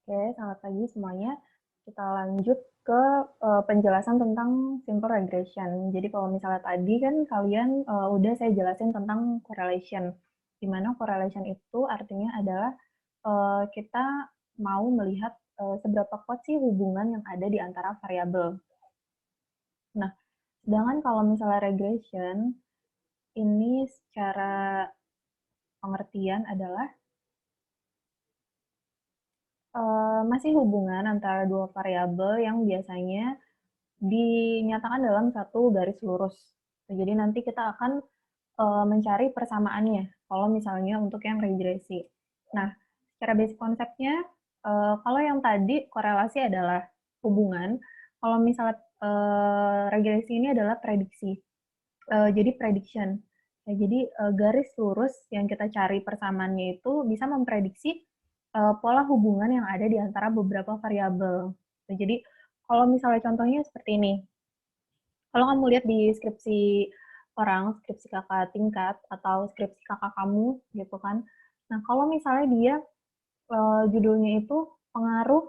Oke, selamat pagi semuanya. Kita lanjut ke penjelasan tentang simple regression. Jadi kalau misalnya tadi kan kalian udah saya jelasin tentang correlation. Di mana correlation itu artinya adalah kita mau melihat seberapa kuat sih hubungan yang ada di antara variabel. Nah, sedangkan kalau misalnya regression ini secara pengertian adalah masih hubungan antara dua variabel yang biasanya dinyatakan dalam satu garis lurus. Jadi nanti kita akan mencari persamaannya kalau misalnya untuk yang regresi. Nah, secara basic konsepnya, kalau yang tadi korelasi adalah hubungan, kalau misalnya regresi ini adalah prediksi. Jadi prediction. Ya, jadi garis lurus yang kita cari persamaannya itu bisa memprediksi pola hubungan yang ada di antara beberapa variabel. Jadi kalau misalnya contohnya seperti ini, kalau kamu lihat di skripsi orang, skripsi kakak tingkat, atau skripsi kakak kamu, gitu kan. Nah, kalau misalnya dia judulnya itu pengaruh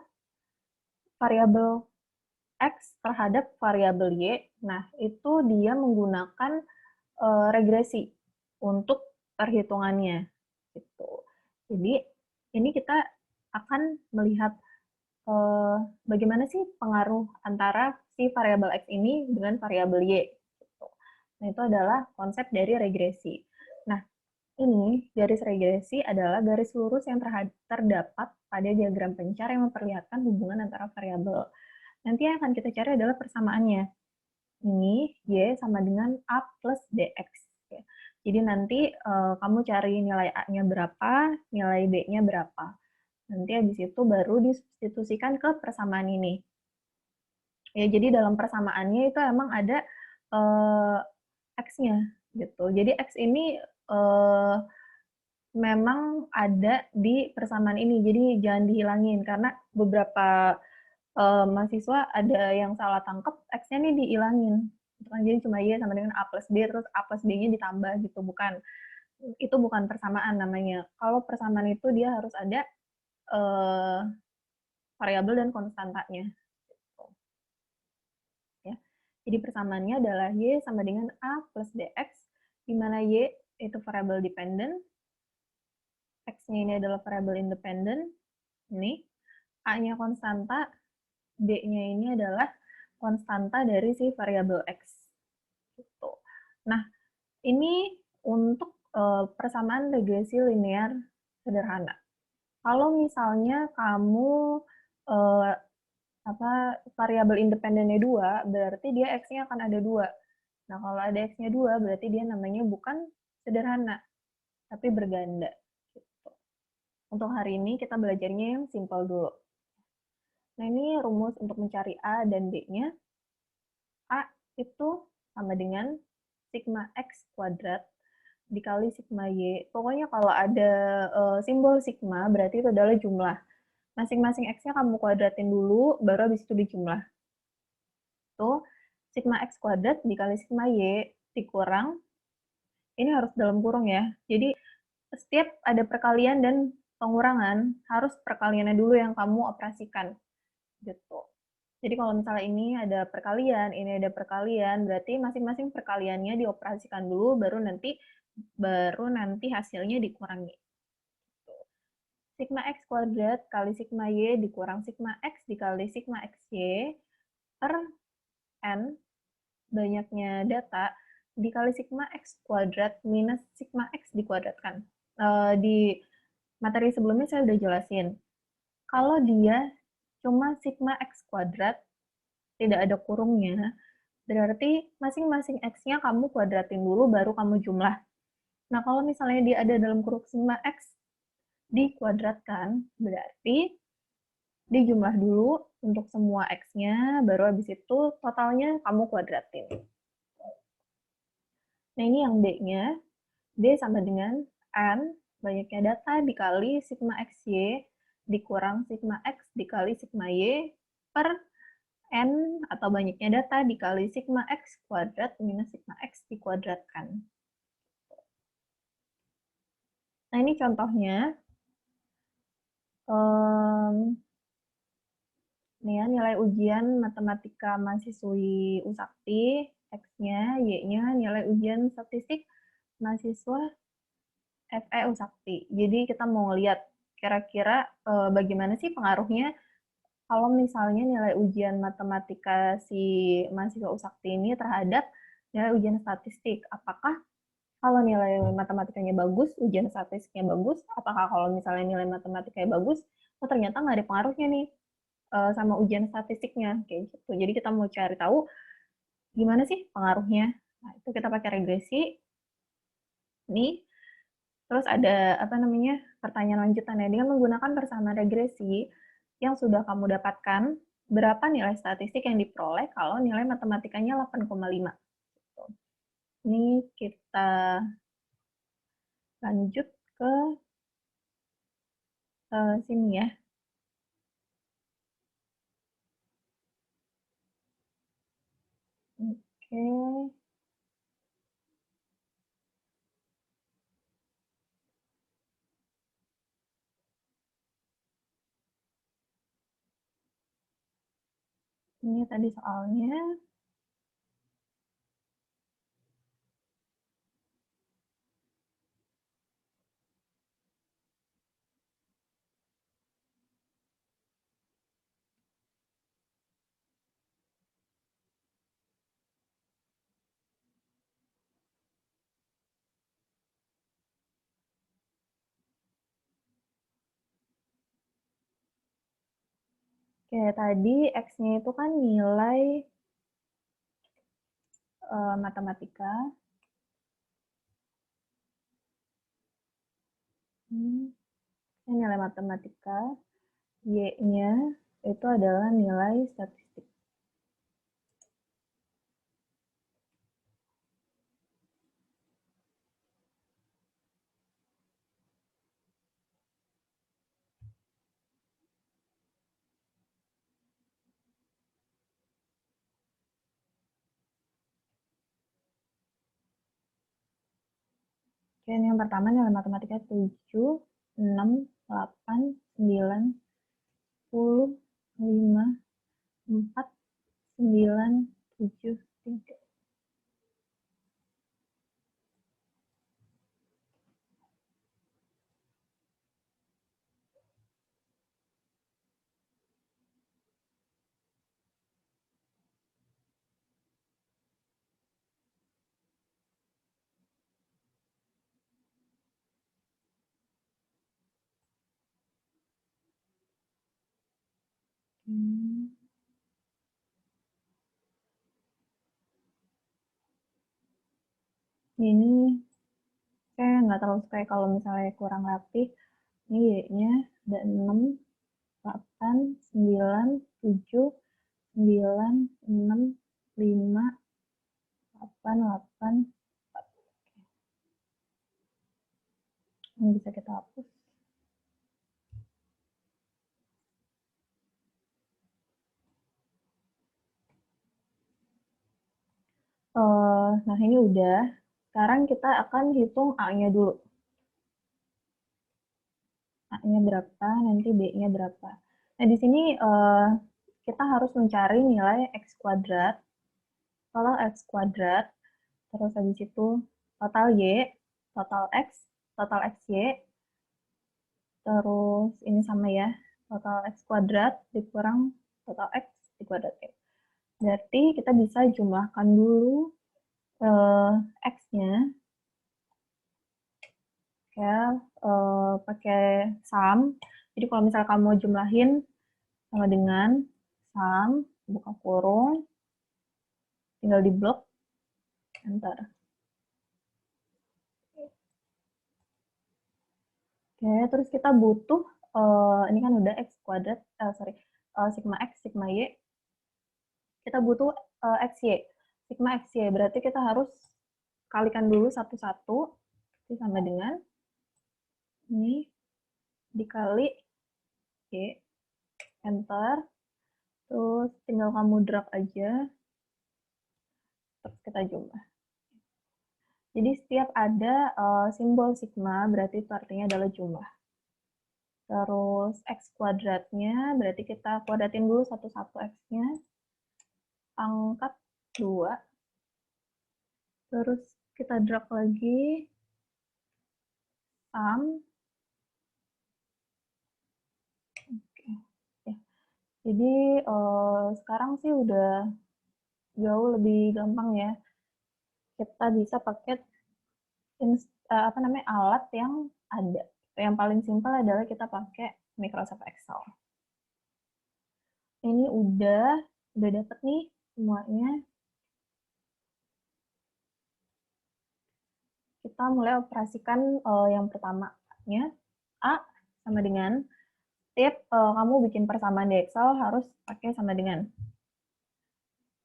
variabel X terhadap variabel Y, nah itu dia menggunakan regresi untuk perhitungannya. Gitu. Jadi, ini kita akan melihat bagaimana sih pengaruh antara si variabel X ini dengan variabel Y. Gitu. Nah, itu adalah konsep dari regresi. Nah, ini garis regresi adalah garis lurus yang terdapat pada diagram pencar yang memperlihatkan hubungan antara variabel. Nanti yang akan kita cari adalah persamaannya. Ini Y sama dengan A plus DX. Ya. Jadi nanti kamu cari nilai A-nya berapa, nilai B-nya berapa. Nanti habis itu baru disubstitusikan ke persamaan ini. Ya, jadi dalam persamaannya itu emang ada X-nya gitu. Jadi X ini memang ada di persamaan ini. Jadi jangan dihilangin karena beberapa mahasiswa ada yang salah tangkep X-nya nih dihilangin. Jadi cuma Y sama dengan A plus B, terus A plus B-nya ditambah gitu. Bukan. Itu bukan persamaan namanya. Kalau persamaan itu dia harus ada eh, variabel dan konstantanya. Gitu. Ya. Jadi persamaannya adalah Y sama dengan A plus DX, di mana Y itu variabel dependent, X-nya ini adalah variabel independent, ini, A-nya konstanta, B-nya ini adalah konstanta dari si variabel X. Gitu. Nah, ini untuk persamaan regresi linear sederhana. Kalau misalnya kamu uh, variabel independennya 2, berarti dia X-nya akan ada 2. Nah, kalau ada X-nya 2, berarti dia namanya bukan sederhana, tapi berganda. Gitu. Untuk hari ini kita belajarnya yang simple dulu. Nah, ini rumus untuk mencari A dan B-nya. A itu sama dengan sigma X kuadrat dikali sigma Y. Pokoknya kalau ada simbol sigma, berarti itu adalah jumlah. Masing-masing X-nya kamu kuadratin dulu, baru habis itu dijumlah. Tuh, sigma X kuadrat dikali sigma Y dikurang, ini harus dalam kurung ya. Jadi, setiap ada perkalian dan pengurangan, harus perkaliannya dulu yang kamu operasikan. Gitu. Jadi kalau misalnya ini ada perkalian, berarti masing-masing perkaliannya dioperasikan dulu, baru nanti hasilnya dikurangi. Gitu. Sigma X kuadrat kali sigma Y dikurang sigma X dikali sigma XY per N, banyaknya data, dikali sigma X kuadrat minus sigma X dikuadratkan. Di materi sebelumnya saya udah jelasin. Kalau dia cuma sigma X kuadrat, tidak ada kurungnya, berarti masing-masing X-nya kamu kuadratin dulu, baru kamu jumlah. Nah, kalau misalnya dia ada dalam kurung sigma X dikuadratkan, berarti dijumlah dulu untuk semua X-nya, baru habis itu totalnya kamu kuadratin. Nah, ini yang D-nya. D sama dengan N, banyaknya data dikali sigma XY dikurang sigma X dikali sigma Y per N atau banyaknya data dikali sigma X kuadrat minus sigma X dikuadratkan. Nah, ini contohnya. Nih ya, nilai ujian matematika mahasiswi Usakti, X-nya, Y-nya, nilai ujian statistik mahasiswa FE Usakti. Jadi kita mau ngeliat kira-kira bagaimana sih pengaruhnya kalau misalnya nilai ujian matematika si mahasiswa Usakti ini terhadap nilai ujian statistik. Apakah kalau nilai matematikanya bagus, ujian statistiknya bagus? Apakah kalau misalnya nilai matematikanya bagus, oh ternyata nggak ada pengaruhnya nih sama ujian statistiknya kayak gitu. Jadi kita mau cari tahu gimana sih pengaruhnya. Nah, itu kita pakai regresi nih. Terus ada apa namanya? Pertanyaan lanjutannya dengan menggunakan persamaan regresi yang sudah kamu dapatkan, berapa nilai statistik yang diperoleh kalau nilai matematikanya 8,5. Ini kita lanjut ke sini ya. Oke. Ini tadi soalnya. Oke, tadi X-nya itu kan nilai matematika. Ini nilai matematika. Y-nya itu adalah nilai statistik. Oke, ini yang pertama nilai matematika 7, 6, 8, 9, 10, 5, 4, 9, 7, 3. Ini saya nggak terlalu suka kalau misalnya kurang rapi. Ini Y-nya ada 6, 8, 9, 7, 9, 6, 5, 8, 8. Ini bisa kita hapus. Nah, ini udah. Sekarang kita akan hitung A-nya dulu. A-nya berapa, nanti B-nya berapa. Nah, di sini kita harus mencari nilai X kuadrat. Kalau X kuadrat, terus habis itu total Y, total X, total XY, terus ini sama ya, total X kuadrat dikurang total X dikuadrat. Berarti kita bisa jumlahkan dulu X-nya ya pakai sum. Jadi kalau misalnya kamu mau jumlahin sama dengan sum, buka kurung, tinggal di blok, enter. Oke, terus kita butuh, ini kan udah X kuadrat, sigma X, sigma Y. Kita butuh XY. Sigma XY, berarti kita harus kalikan dulu satu-satu, sama dengan ini dikali Y, enter. Terus tinggal kamu drag aja, terus kita jumlah. Jadi setiap ada simbol sigma berarti itu artinya adalah jumlah. Terus X kuadratnya, berarti kita kuadratin dulu satu-satu X-nya. Pangkat 2. Terus kita drag lagi. Sum. Oke. Ya. Jadi sekarang sih udah jauh lebih gampang ya. Kita bisa pakai alat yang ada. Yang paling simpel adalah kita pakai Microsoft Excel. Ini udah dapet nih semuanya. Kita mulai operasikan yang pertamanya. A sama dengan tip kamu bikin persamaan di Excel harus pakai sama dengan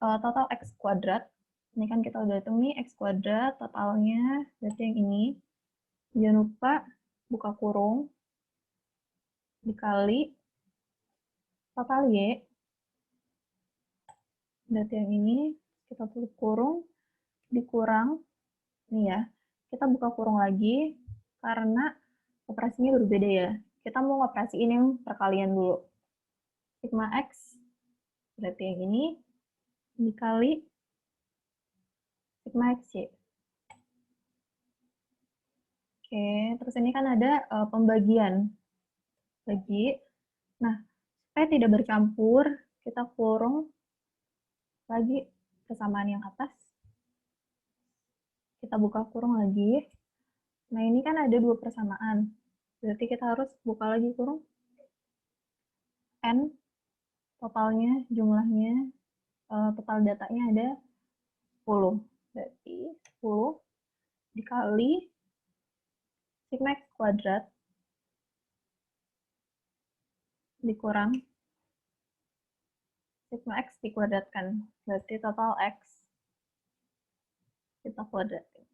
total X kuadrat. Ini kan kita udah hitung nih X kuadrat totalnya, berarti yang ini. Jangan lupa buka kurung dikali total Y, berarti yang ini kita tutup kurung dikurang, nih ya, kita buka kurung lagi karena operasinya berbeda ya. Kita mau ngoperasiin yang perkalian dulu. Sigma X, berarti yang ini, dikali Sigma XY. Oke, terus ini kan ada pembagian. Bagi. Nah, supaya tidak bercampur, kita kurung lagi persamaan yang atas. Kita buka kurung lagi. Nah, ini kan ada dua persamaan. Berarti kita harus buka lagi kurung. N, totalnya, jumlahnya, total datanya ada 10. Berarti 10 dikali Sigma X kuadrat dikurang Sigma X dikuadratkan. Berarti total X kita kuadratin.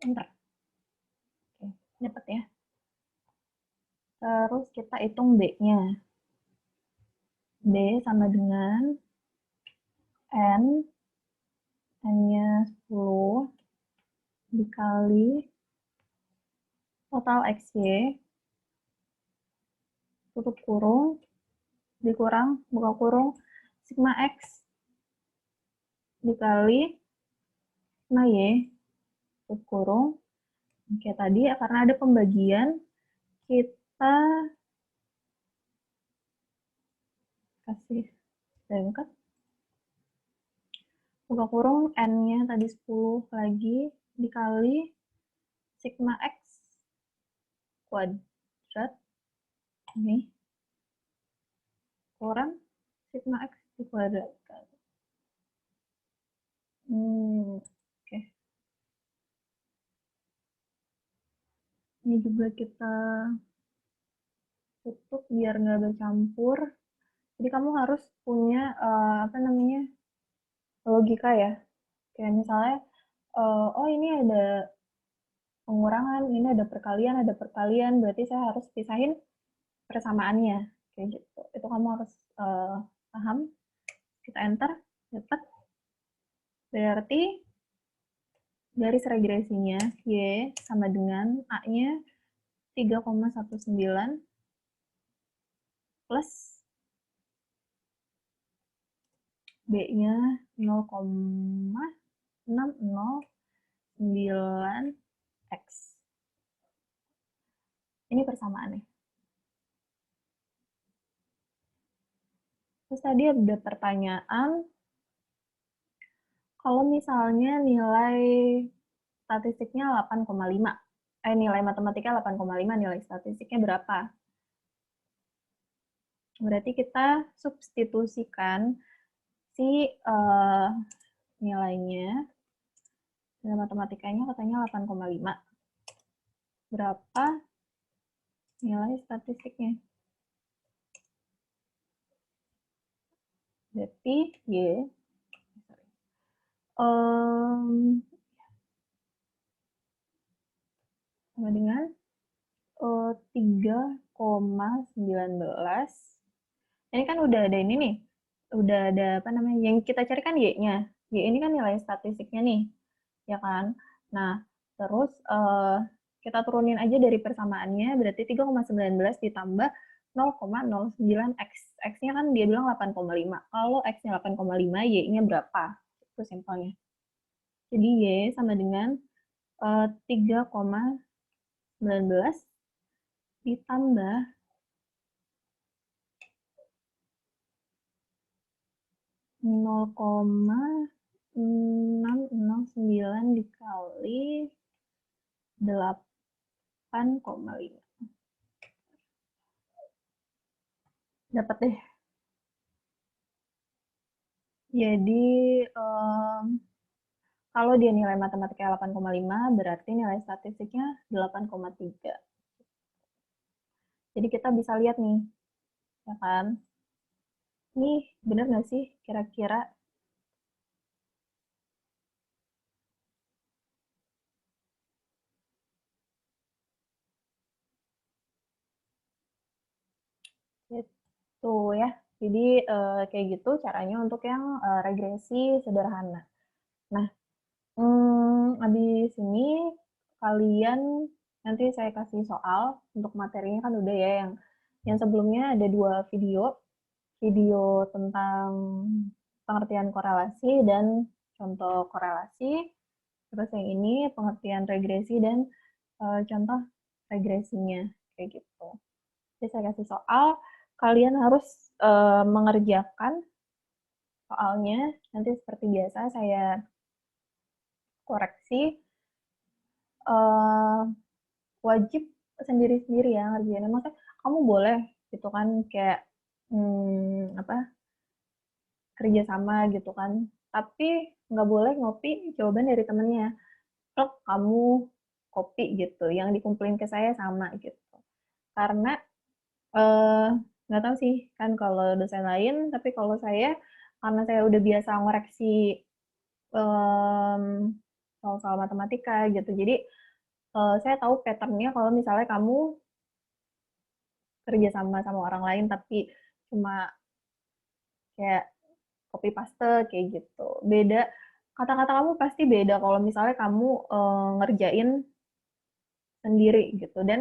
Enter. Oke, dapat ya. Terus kita hitung B-nya. B sama dengan N, N-nya 10 dikali total XY, tutup kurung, dikurang, buka kurung, Sigma X dikali Sigma Y, tutup kurung. Oke, tadi karena ada pembagian, kita kasih bengket. Buka kurung, N-nya tadi 10 lagi, dikali Sigma X kuadrat, ini, kurang Sigma X dikuadratkan. Oke. Ini juga kita tutup biar nggak bercampur. Jadi kamu harus punya logika ya. Kayak misalnya, oh ini ada pengurangan, ini ada perkalian, berarti saya harus pisahin persamaannya, kayak gitu. Itu kamu harus paham. Kita enter, dapat. Berarti garis regresinya Y sama dengan A-nya 3,19 plus B-nya 0,609X. Ini persamaannya. Terus tadi ada pertanyaan, kalau misalnya nilai statistiknya 8,5, nilai matematika 8,5, nilai statistiknya berapa? Berarti kita substitusikan si nilainya, nilai matematikanya katanya 8,5. Berapa nilai statistiknya? Berarti Y sama dengan 3,19. Ini kan udah ada ini nih, udah ada apa namanya, yang kita cari kan Y-nya. Y ini kan nilai statistiknya nih, ya kan? Nah, terus kita turunin aja dari persamaannya, berarti 3,19 ditambah 0,09 X. X-nya kan dia bilang 8,5. Kalau X-nya 8,5, Y-nya berapa? Itu simpelnya. Jadi Y sama dengan 3,19 ditambah 0,609 dikali 8,5. Dapat deh. Jadi kalau dia nilai matematika 8,5, berarti nilai statistiknya 8,3. Jadi kita bisa lihat nih, ya kan? Nih, bener nggak sih kira-kira? Gitu ya. Jadi kayak gitu caranya untuk yang regresi sederhana. Nah, habis ini kalian nanti saya kasih soal untuk materinya kan udah ya yang sebelumnya ada 2 video, video tentang pengertian korelasi dan contoh korelasi. Terus yang ini pengertian regresi dan contoh regresinya kayak gitu. Jadi saya kasih soal, kalian harus mengerjakan soalnya. Nanti seperti biasa saya koreksi. eh, Wajib sendiri-sendiri ya ngerjainnya. Maksudnya kamu boleh gitu kan kayak apa kerja sama gitu kan. Tapi nggak boleh ngopi jawaban dari temennya. Plek kamu kopi gitu. Yang dikumpulin ke saya sama gitu. Karena eh, nggak tahu sih kan kalau dosen lain. Tapi kalau saya karena saya udah biasa ngoreksi em, soal-soal matematika gitu. Jadi saya tahu patternnya kalau misalnya kamu kerja sama sama orang lain tapi cuma kayak copy paste kayak gitu. Beda kata-kata kamu pasti beda kalau misalnya kamu ngerjain sendiri gitu dan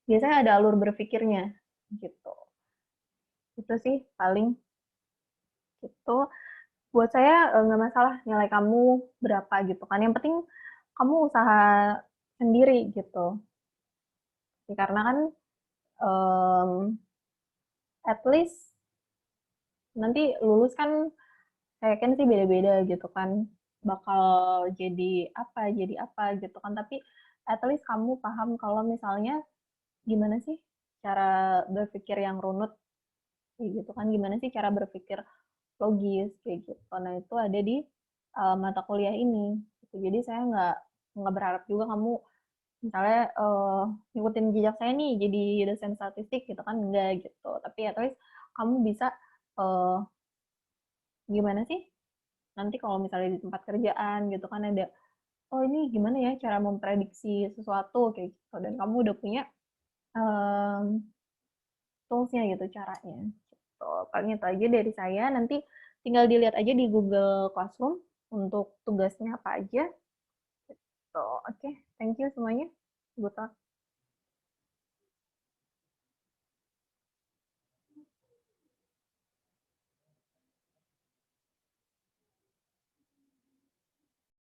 biasanya ada alur berpikirnya gitu. Itu sih paling gitu. Buat saya nggak masalah nilai kamu berapa gitu kan. Yang penting kamu usaha sendiri gitu. Ya, karena kan um, at least nanti lulus kan saya kan sih beda-beda gitu kan bakal jadi apa gitu kan tapi at least kamu paham kalau misalnya gimana sih cara berpikir yang runut kayak gitu kan gimana sih cara berpikir logis kayak gitu nah itu ada di mata kuliah ini gitu. Jadi saya nggak berharap juga kamu misalnya ngikutin jejak saya nih jadi dosen statistik gitu kan enggak gitu tapi at least kamu bisa uh, gimana sih nanti kalau misalnya di tempat kerjaan gitu kan ada oh ini gimana ya cara memprediksi sesuatu kayak gitu dan kamu udah punya um, toolsnya gitu caranya gitu. Paling itu aja dari saya nanti tinggal dilihat aja di Google Classroom untuk tugasnya apa aja gitu. Oke, thank you semuanya. Good luck.